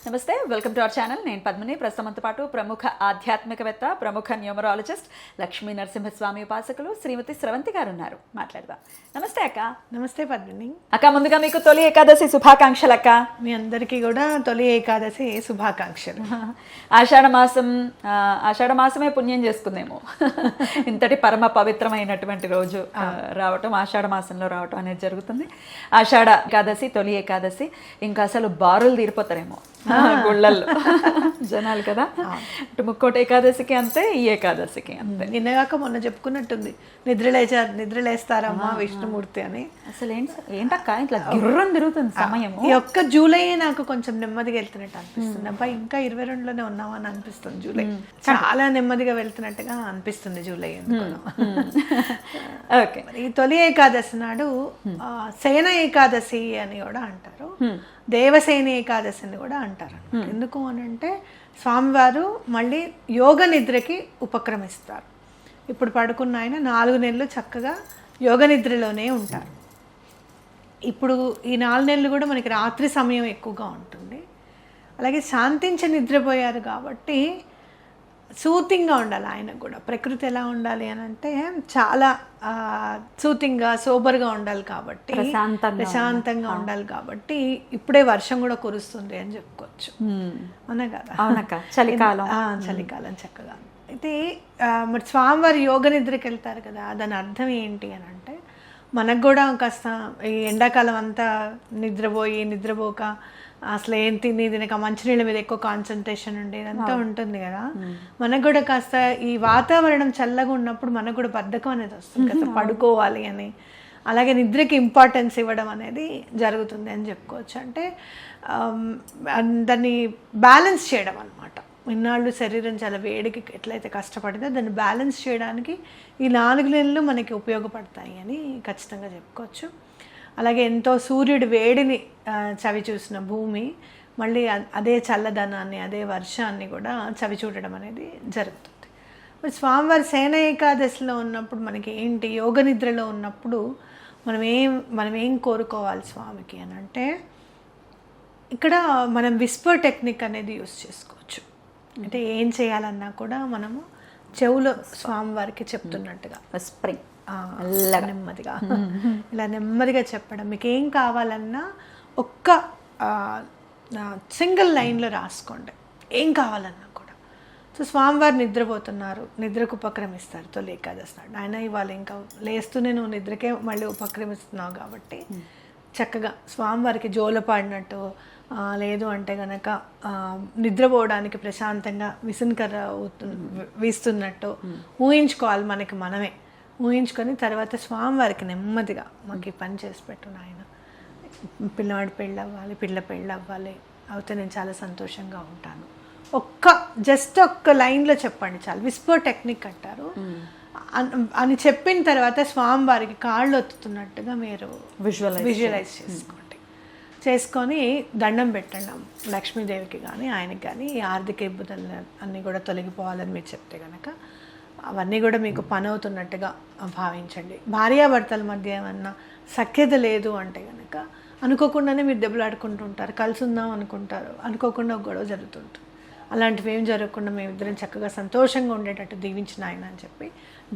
నమస్తే, welcome to our channel. నేను పద్మిని. ప్రస్తుతంతో పాటు ప్రముఖ ఆధ్యాత్మికవేత్త, ప్రముఖ న్యూమరాలజిస్ట్, లక్ష్మీ నరసింహస్వామి ఉపాసకులు శ్రీమతి స్రవంతి గారు ఉన్నారు. మాట్లాడదాం. నమస్తే అక్క. నమస్తే పద్మిని అక్క, ముందుగా మీకు తొలి ఏకాదశి శుభాకాంక్షలు అక్క. మీ అందరికీ కూడా తొలి ఏకాదశి శుభాకాంక్షలు. ఆషాఢ మాసమే పుణ్యం చేసుకుందేమో. ఇంతటి పరమ పవిత్రమైనటువంటి రోజు రావటం, ఆషాఢ మాసంలో రావటం అనేది జరుగుతుంది. ఆషాఢ ఏకాదశి, తొలి ఏకాదశి. ఇంకా అసలు బారులు తీరిపోతారేమో గుళ్ళల్లో జనాలు కదా. ఇటు ముక్కోటి ఏకాదశికి అంతే, ఈ ఏకాదశికి అంతే. నిన్నగాక మొన్న చెప్పుకున్నట్టుంది, నిద్రలేస్తారమ్మా విష్ణుమూర్తి అని. అసలు ఏంటక్క ఇట్లా గిర్రం తిరుగుతుంది సమయం. ఈ ఒక్క జూలై నాకు కొంచెం నెమ్మదిగా వెళ్తున్నట్టు అనిపిస్తుంది. అబ్బా, ఇంకా 22లోనే ఉన్నావా అని అనిపిస్తుంది. జూలై చాలా నెమ్మదిగా వెళ్తున్నట్టుగా అనిపిస్తుంది జూలై. ఓకే, ఈ తొలి ఏకాదశి నాడు శయన ఏకాదశి అని కూడా అంటారు, దేవసేన ఏకాదశిని కూడా అంటారు. ఎందుకు అని అంటే స్వామివారు మళ్ళీ యోగ నిద్రకి ఉపక్రమిస్తారు. ఇప్పుడు పడుకున్న ఆయన 4 నెలలు చక్కగా యోగ నిద్రలోనే ఉంటారు. ఇప్పుడు ఈ 4 నెలలు కూడా మనకి రాత్రి సమయం ఎక్కువగా ఉంటుంది. అలాగే శాంతించి నిద్రపోయారు కాబట్టి సూతింగ్గా ఉండాలి ఆయనకు కూడా. ప్రకృతి ఎలా ఉండాలి అని అంటే చాలా సూతింగ్గా, సోబర్గా ఉండాలి కాబట్టి, ప్రశాంతంగా ఉండాలి కాబట్టి ఇప్పుడే వర్షం కూడా కురుస్తుంది అని చెప్పుకోవచ్చు. అవునా కదా? అవునక్క, చలికాలం చక్కగా. అయితే మరి స్వామివారి యోగ నిద్రకి వెళ్తారు కదా, దాని అర్థం ఏంటి అని అంటే మనకు కూడా కాస్త ఈ ఎండాకాలం అంతా నిద్రపోక అసలు ఏం తినక మంచినీళ్ళ మీద ఎక్కువ కాన్సన్ట్రేషన్ ఉండేదంతా ఉంటుంది కదా. మనకు కూడా కాస్త ఈ వాతావరణం చల్లగా ఉన్నప్పుడు మనకు కూడా బద్ధకం అనేది వస్తుంది కదా, పడుకోవాలి అని. అలాగే నిద్రకి ఇంపార్టెన్స్ ఇవ్వడం అనేది జరుగుతుంది అని చెప్పుకోవచ్చు. అంటే దాన్ని బ్యాలెన్స్ చేయడం అనమాట. ఇన్నాళ్ళు శరీరం చాలా వేడికి ఎట్లయితే కష్టపడిందో దాన్ని బ్యాలెన్స్ చేయడానికి ఈ 4 నెలలు మనకి ఉపయోగపడతాయి అని ఖచ్చితంగా చెప్పుకోవచ్చు. అలాగే ఎంతో సూర్యుడి వేడిని చవి చూసిన భూమి మళ్ళీ అదే చల్లదనాన్ని, అదే వర్షాన్ని కూడా చవి చూడడం అనేది జరుగుతుంది. మరి స్వామివారి శయన ఏకాదశిలో ఉన్నప్పుడు మనకి ఏంటి, యోగ నిద్రలో ఉన్నప్పుడు మనం ఏం కోరుకోవాలి స్వామికి అని అంటే, ఇక్కడ మనం విస్పర్ టెక్నిక్ అనేది యూస్ చేసుకోవచ్చు. అంటే ఏం చేయాలన్నా కూడా మనము చెవులో స్వామివారికి చెప్తున్నట్టుగా స్ప్రింగ్ నెమ్మదిగా ఇలా నెమ్మదిగా చెప్పడం. మీకు ఏం కావాలన్నా ఒక్క సింగిల్ లైన్లో రాసుకోండి ఏం కావాలన్నా కూడా. సో స్వామివారు నిద్రపోతున్నారు, నిద్రకు ఉపక్రమిస్తారు తొలి ఏకాదశి నాడు. ఆయన ఇవాళ ఇంకా లేస్తూనే నువ్వు నిద్రకే మళ్ళీ ఉపక్రమిస్తున్నావు కాబట్టి చక్కగా స్వామివారికి జోలపాడినట్టు, లేదు అంటే కనుక నిద్రపోవడానికి ప్రశాంతంగా విసునకర్ర వీస్తున్నట్టు ఊహించుకోవాలి. మనమే ఊహించుకొని తర్వాత స్వామివారికి నెమ్మదిగా మాకు ఈ పని చేసి పెట్టు నాయన, పిల్లవాడి పెళ్ళి అవ్వాలి, పిల్ల పెళ్ళి అవ్వాలి, అయితే నేను చాలా సంతోషంగా ఉంటాను. జస్ట్ ఒక్క లైన్లో చెప్పండి చాలు. విస్పర్ టెక్నిక్ అంటారు. అని చెప్పిన తర్వాత స్వామివారికి కాళ్ళు ఒత్తుతున్నట్టుగా మీరు విజువలైజ్ చేసుకొని దండం పెట్టండి. లక్ష్మీదేవికి కానీ ఆయనకి కానీ ఈ ఆర్థిక ఇబ్బందులు అన్నీ కూడా తొలగిపోవాలని మీరు చెప్తే కనుక అవన్నీ కూడా మీకు పని అవుతున్నట్టుగా భావించండి. భార్యాభర్తల మధ్య ఏమన్నా సఖ్యత లేదు అంటే కనుక అనుకోకుండానే మీరు దెబ్బలాడుకుంటూ ఉంటారు, కలిసి ఉందాం అనుకుంటారు, అనుకోకుండా ఒక గొడవ జరుగుతుంటుంది. అలాంటివి ఏం జరగకుండా మేమిద్దరం చక్కగా సంతోషంగా ఉండేటట్టు దీవించిన ఆయన అని చెప్పి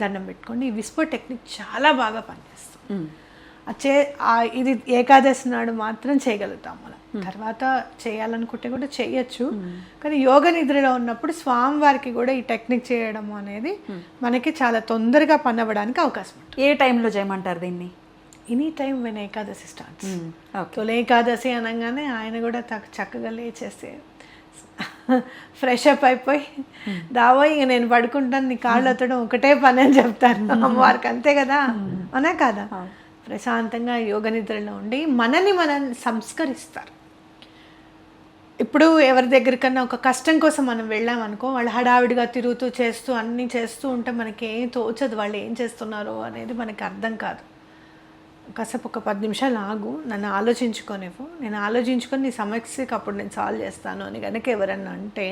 దండం పెట్టుకోండి. ఈ విస్పర్ టెక్నిక్ చాలా బాగా పనిచేస్తుంది. ఇది ఏకాదశి నాడు మాత్రం చేయగలుగుతాం. మనం తర్వాత చేయాలనుకుంటే కూడా చేయొచ్చు, కానీ యోగ నిద్రలో ఉన్నప్పుడు స్వామివారికి కూడా ఈ టెక్నిక్ చేయడం అనేది మనకి చాలా తొందరగా పని అవ్వడానికి అవకాశం ఉంటుంది. ఏ టైంలో చేయమంటారు దీన్ని? Any time when Ekadashi starts. తొలి ఏకాదశి అనగానే ఆయన కూడా చక్కగా లేచేస్తే ఫ్రెష్ అప్ అయిపోయి దావోయి ఇక నేను పడుకుంటాను, నీ కాళ్ళు ఎత్తడం ఒకటే పని అని చెప్తారు అమ్మవారికి. అంతే కదా, అనే కదా. ప్రశాంతంగా యోగ నిద్రలో ఉండి మనం సంస్కరిస్తారు. ఇప్పుడు ఎవరి దగ్గరికన్నా ఒక కష్టం కోసం మనం వెళ్ళామనుకో, వాళ్ళు హడావిడిగా తిరుగుతూ చేస్తూ అన్నీ చేస్తూ ఉంటే మనకి ఏం తోచదు, వాళ్ళు ఏం చేస్తున్నారో అనేది మనకి అర్థం కాదు. కాసేపు ఒక 10 నిమిషాలు ఆగు, నన్ను ఆలోచించుకోనివ్వు, నేను ఆలోచించుకొని నీ సమస్యకి అప్పుడు నేను సాల్వ్ చేస్తాను అని కనుక ఎవరన్నా అంటే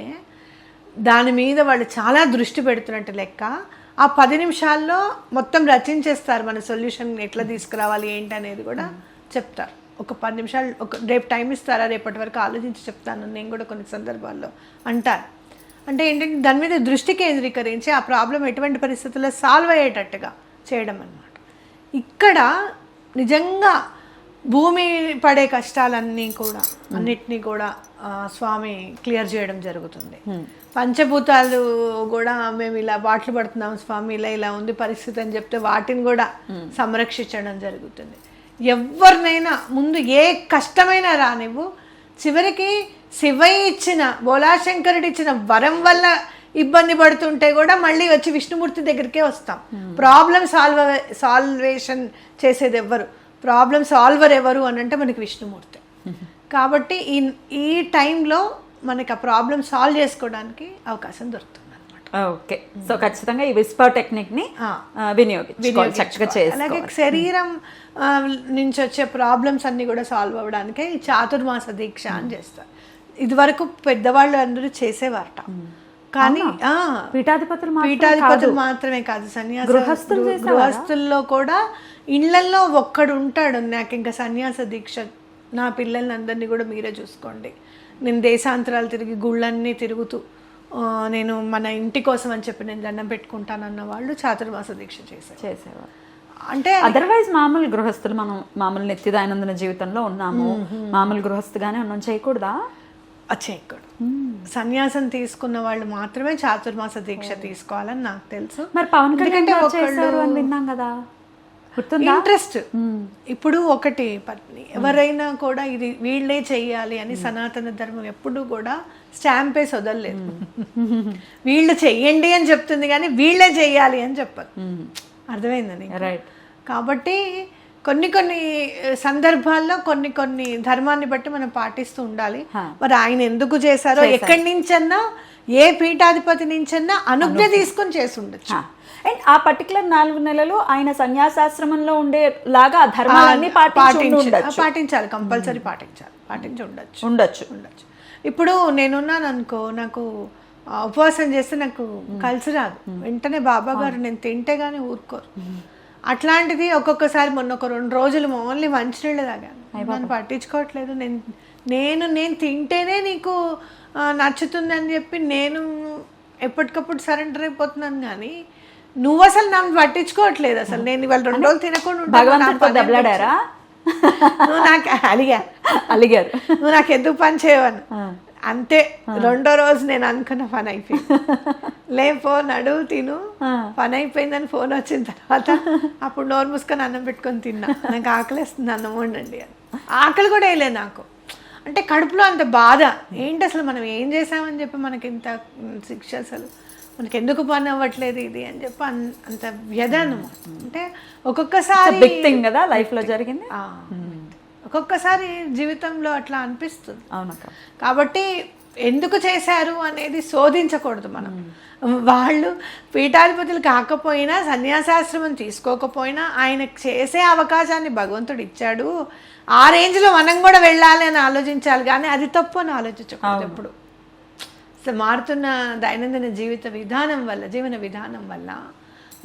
దాని మీద వాళ్ళు చాలా దృష్టి పెడుతున్నట్టు లెక్క. ఆ 10 నిమిషాల్లో మొత్తం రచించేస్తారు, మన సొల్యూషన్ ఎట్లా తీసుకురావాలి ఏంటి అనేది కూడా చెప్తారు. ఒక 10 నిమిషాలు రేపు టైం ఇస్తారా, రేపటి వరకు ఆలోచించి చెప్తాను నేను కూడా కొన్ని సందర్భాల్లో అంటారు. అంటే ఏంటంటే దాని మీద దృష్టి కేంద్రీకరించి ఆ ప్రాబ్లం ఎటువంటి పరిస్థితుల్లో సాల్వ్ అయ్యేటట్టుగా చేయడం అన్నమాట. ఇక్కడ నిజంగా భూమి పడే కష్టాలన్నీ కూడా అన్నిటినీ కూడా స్వామి క్లియర్ చేయడం జరుగుతుంది. పంచభూతాలు కూడా మేము ఇలా బాటలు పడుతున్నాం స్వామి, ఇలా ఉంది పరిస్థితి అని చెప్తే వాటిని కూడా సంరక్షించడం జరుగుతుంది. ఎవరినైనా ముందు ఏ కష్టమైనా రానివ్వు, చివరికి శివయ్య ఇచ్చిన బోలాశంకరుడు ఇచ్చిన వరం వల్ల ఇబ్బంది పడుతుంటే కూడా మళ్ళీ వచ్చి విష్ణుమూర్తి దగ్గరికే వస్తాం. ప్రాబ్లం సాల్వేషన్ చేసేది ఎవరు, ప్రాబ్లం సాల్వర్ ఎవరు అని అంటే మనకి విష్ణుమూర్తి. కాబట్టి ఈ టైంలో మనకి ఆ ప్రాబ్లం సాల్వ్ చేసుకోవడానికి అవకాశం దొరుకుతుంది అనమాట. ఓకే, సో ఖచ్చితంగా ఈ విస్పర్ టెక్నిక్ ని వినియోగించుకోవాలి చక్కగా చేసుకోవాలి. అలాగే శరీరం నుంచి వచ్చే ప్రాబ్లమ్స్ అన్ని కూడా సాల్వ్ అవ్వడానికే ఈ చాతుర్మాస దీక్ష అని చేస్తారు. ఇది వరకు పెద్దవాళ్ళు అందరూ చేసేవారట, కానీ పీఠాధిపతులు మాత్రమే కాదు, సన్యాస గృహస్థుల్లో కూడా ఇళ్లల్లో ఒక్కడు ఉంటాడు, నాకు ఇంకా సన్యాస దీక్ష, నా పిల్లల్ని అందరినీ కూడా మీరే చూసుకోండి, నేను దేశాంతరాలు తిరిగి గుళ్ళన్నీ తిరుగుతూ నేను మన ఇంటి కోసం అని చెప్పి నేను దండం పెట్టుకుంటానన్న వాళ్ళు చాతుర్మాస దీక్ష చేసేవారు. అంటే అదర్వైజ్ మామూలు గృహస్థులు, మనం మామూలు నిత్య దైనందిన జీవితంలో ఉన్నాము, మామూలు గృహస్థుగానే ఉన్నాం, చేయకూడదా? చేయకూడదు. సన్యాసం తీసుకున్న వాళ్ళు మాత్రమే చాతుర్మాస దీక్ష తీసుకోవాలని నాకు తెలుసు. మరి పవన్ కళ్యాణ్ చేశారు అని విన్నాం కదా, ఇంట్రెస్ట్. ఇప్పుడు ఒకటి ఎవరైనా కూడా ఇది వీళ్ళే చెయ్యాలి అని సనాతన ధర్మం ఎప్పుడు కూడా స్టాంప్ వేసి వదలలేదు. వీళ్ళు చెయ్యండి అని చెప్తుంది కానీ వీళ్ళే చెయ్యాలి అని చెప్పదు. అర్థమైందని. రైట్. కాబట్టి కొన్ని సందర్భాల్లో కొన్ని ధర్మాన్ని బట్టి మనం పాటిస్తూ ఉండాలి. మరి ఆయన ఎందుకు చేశారో, ఎక్కడి నుంచన్నా ఏ పీఠాధిపతి నుంచన్నా అనుజ్ఞ తీసుకొని చేసి ఉండొచ్చు. అండ్ ఆ పర్టికులర్ 4 నెలలు ఆయన సన్యాసాశ్రమంలో ఉండేలాగా ఆ ధర్మాలన్నీ పాటించాలి, కంపల్సరీ పాటించి ఉండొచ్చు. ఇప్పుడు నేనున్నాను అనుకో, నాకు ఉపవాసం చేస్తే నాకు కలిసి రాదు, వెంటనే బాబా గారు నేను తింటే గానీ ఊరుకోరు. అట్లాంటిది ఒక్కొక్కసారి మొన్న ఒక 2 రోజులు ఓన్లీ మంచినీళ్ళు తాగాను, నన్ను పట్టించుకోవట్లేదు, నేను తింటేనే నీకు నచ్చుతుంది అని చెప్పి నేను ఎప్పటికప్పుడు సరెండర్ అయిపోతున్నాను. కానీ నువ్వు అసలు నన్ను పట్టించుకోవట్లేదు. అసలు నేను ఇవాళ 2 రోజులు తినకుండా నువ్వు నాకు అలిగారు నువ్వు నాకు ఎందుకు పని చేయవని. అంతే, 2వ రోజు నేను అనుకున్న పని అయిపోయింది. లేపో నడువు తిను, పని అయిపోయిందని ఫోన్ వచ్చిన తర్వాత అప్పుడు నోరు మూసుకొని అన్నం పెట్టుకొని తిన్నా. నాకు ఆకలిస్తుంది, అన్నం వండండి అని. ఆకలి కూడా వేయలేదు నాకు. అంటే కడుపులో అంత బాధ, ఏంటి అసలు మనం ఏం చేసామని చెప్పి మనకి ఇంత శిక్ష, అసలు మనకి ఎందుకు పని అవ్వట్లేదు ఇది అని చెప్పి అంత వ్యధ అన్నమాట. అంటే ఒక్కొక్కసారి బిగ్ థింగ్ కదా లైఫ్ లో జరిగింది, ఒక్కొక్కసారి జీవితంలో అట్లా అనిపిస్తుంది. అవునక్క. కాబట్టి ఎందుకు చేశారు అనేది శోధించకూడదు మనం. వాళ్ళు పీఠాధిపతులు కాకపోయినా, సన్యాసాశ్రమం తీసుకోకపోయినా ఆయనకు చేసే అవకాశాన్ని భగవంతుడు ఇచ్చాడు. ఆ రేంజ్లో మనం కూడా వెళ్ళాలి అని ఆలోచించాలి, కానీ అది తప్పు అని ఆలోచించకూడదు ఎప్పుడు. మారుతున్న దైనందిన జీవన విధానం వల్ల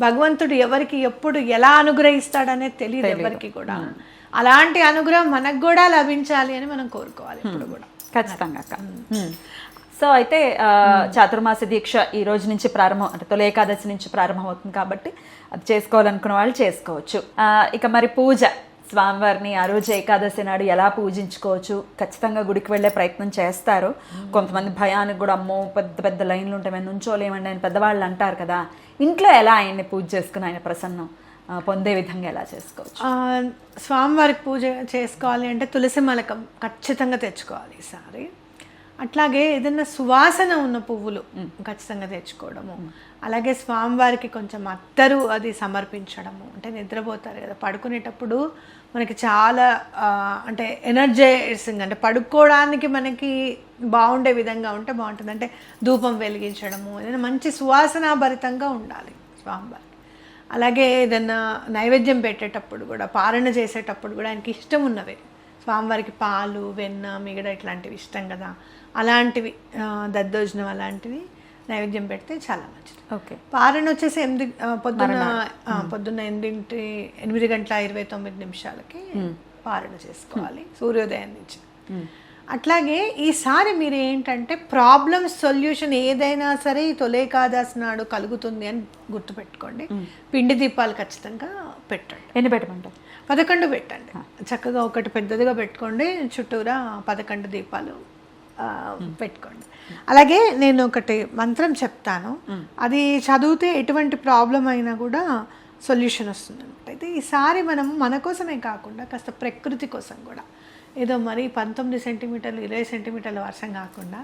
భగవంతుడు ఎవరికి ఎప్పుడు ఎలా అనుగ్రహిస్తాడనేది తెలియదు ఎవరికి కూడా. అలాంటి అనుగ్రహం మనకు కూడా లభించాలి అని మనం కోరుకోవాలి ఎప్పుడు కూడా. ఖచ్చితంగా అక్క. సో అయితే చాతుర్మాస దీక్ష ఈ రోజు నుంచి ప్రారంభం, అంటే తొలి ఏకాదశి నుంచి ప్రారంభం అవుతుంది కాబట్టి అది చేసుకోవాలనుకున్న వాళ్ళు చేసుకోవచ్చు. ఇక మరి పూజ, స్వామివారిని ఆ రోజు ఏకాదశి నాడు ఎలా పూజించుకోవచ్చు? ఖచ్చితంగా గుడికి వెళ్ళే ప్రయత్నం చేస్తారు. కొంతమంది భయానికి కూడా, అమ్మో పెద్ద పెద్ద లైన్లు ఉంటాయి మేము నుంచోలేమండి అని పెద్దవాళ్ళు అంటారు కదా. ఇంట్లో ఎలా ఆయన్ని పూజ చేసుకుని ఆయన ప్రసన్నం పొందే విధంగా ఎలా చేసుకోవచ్చు? స్వామివారికి పూజ చేసుకోవాలి అంటే తులసి మలకం ఖచ్చితంగా తెచ్చుకోవాలి ఈసారి. అట్లాగే ఏదైనా సువాసన ఉన్న పువ్వులు ఖచ్చితంగా తెచ్చుకోవడము. అలాగే స్వామివారికి కొంచెం అత్తరు అది సమర్పించడము. అంటే నిద్రపోతారు కదా, పడుకునేటప్పుడు మనకి చాలా అంటే ఎనర్జైజింగ్, అంటే పడుకోవడానికి మనకి బాగుండే విధంగా ఉంటే బాగుంటుంది. అంటే ధూపం వెలిగించడము, ఏదైనా మంచి సువాసనాభరితంగా ఉండాలి స్వామివారికి. అలాగే ఏదైనా నైవేద్యం పెట్టేటప్పుడు కూడా, పారణ చేసేటప్పుడు కూడా ఆయనకి ఇష్టం ఉన్నవే, స్వామివారికి పాలు, వెన్న, మిగడ ఇట్లాంటివి ఇష్టం కదా, అలాంటివి దద్దోజనం అలాంటివి నైవేద్యం పెడితే చాలా మంచిది. ఓకే. పారణ వచ్చేసి పొద్దున్న 8:29 పారణ చేసుకోవాలి సూర్యోదయం నుంచి. అట్లాగే ఈసారి మీరు ఏంటంటే ప్రాబ్లమ్ సొల్యూషన్ ఏదైనా సరే ఈ తొలి ఏకాదశి నాడు కలుగుతుంది అని గుర్తుపెట్టుకోండి. పిండి దీపాలు ఖచ్చితంగా పెట్టండి. ఎన్ని పెట్టమంటారు? 11 పెట్టండి. చక్కగా ఒకటి పెద్దదిగా పెట్టుకోండి, చుట్టూరా 11 దీపాలు పెట్టుకోండి. అలాగే నేను ఒకటి మంత్రం చెప్తాను, అది చదివితే ఎటువంటి ప్రాబ్లం అయినా కూడా సొల్యూషన్ వస్తుంది అనమాట. అయితే ఈసారి మనం మన కోసమే కాకుండా కాస్త ప్రకృతి కోసం కూడా, ఏదో మరి 19 సెంటీమీటర్లు 20 సెంటీమీటర్ల వర్షం కాకుండా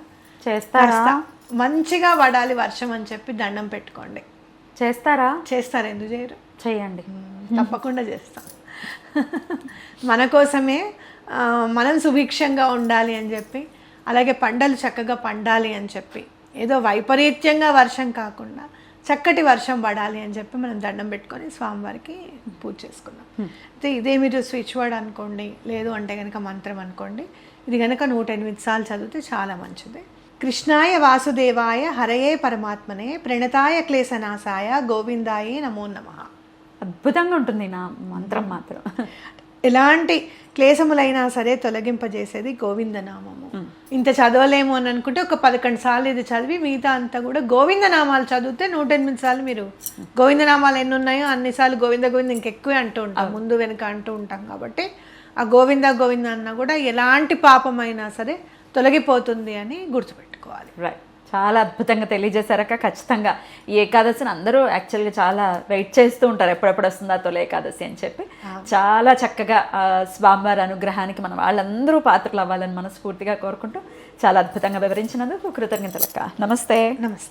చేస్తారా? మంచిగా పడాలి వర్షం అని చెప్పి దండం పెట్టుకోండి. చేస్తారా? చేస్తారు, ఎందుకు చేయరు? చేయండి, తప్పకుండా చేస్తాం. మన కోసమే, మనం సుభిక్షంగా ఉండాలి అని చెప్పి, అలాగే పంటలు చక్కగా పండాలి అని చెప్పి, ఏదో వైపరీత్యంగా వర్షం కాకుండా చక్కటి వర్షం పడాలి అని చెప్పి మనం దండం పెట్టుకొని స్వామివారికి పూజ చేసుకున్నాం. అయితే ఇదే మీరు స్విచ్ వర్డ్ అనుకోండి, లేదు అంటే కనుక మంత్రం అనుకోండి. ఇది కనుక 108 సార్లు చదివితే చాలా మంచిది. కృష్ణాయ వాసుదేవాయ హరయే పరమాత్మనే ప్రణతాయ క్లేశనాశాయ గోవిందాయే నమో నమః. అద్భుతంగా ఉంటుంది నా మంత్రం మాత్రం. ఎలాంటి క్లేశములైనా సరే తొలగింపజేసేది గోవిందనామము. ఇంత చదవలేము అని అనుకుంటే ఒక 11 సార్లు ఇది చదివి మిగతా అంతా కూడా గోవిందనామాలు చదివితే 108 సార్లు మీరు గోవిందనామాలు ఎన్ని ఉన్నాయో అన్నిసార్లు గోవింద గోవింద ఇంకెక్కువే అంటూ ఉంటాం, ముందు వెనుక అంటూ ఉంటాం. కాబట్టి ఆ గోవింద గోవింద అన్న కూడా ఎలాంటి పాపమైనా సరే తొలగిపోతుంది అని గుర్తుపెట్టుకోవాలి. రైట్, చాలా అద్భుతంగా తెలియజేశారక్క. ఖచ్చితంగా ఈ ఏకాదశిని అందరూ యాక్చువల్గా చాలా వెయిట్ చేస్తూ ఉంటారు, ఎప్పుడెప్పుడు వస్తుందా తొలి ఏకాదశి అని చెప్పి. చాలా చక్కగా స్వామివారి అనుగ్రహానికి మనం వాళ్ళందరూ పాత్రలు అవ్వాలని మనస్ఫూర్తిగా కోరుకుంటూ చాలా అద్భుతంగా వివరించినందుకు కృతజ్ఞతలక్క. నమస్తే. నమస్తే.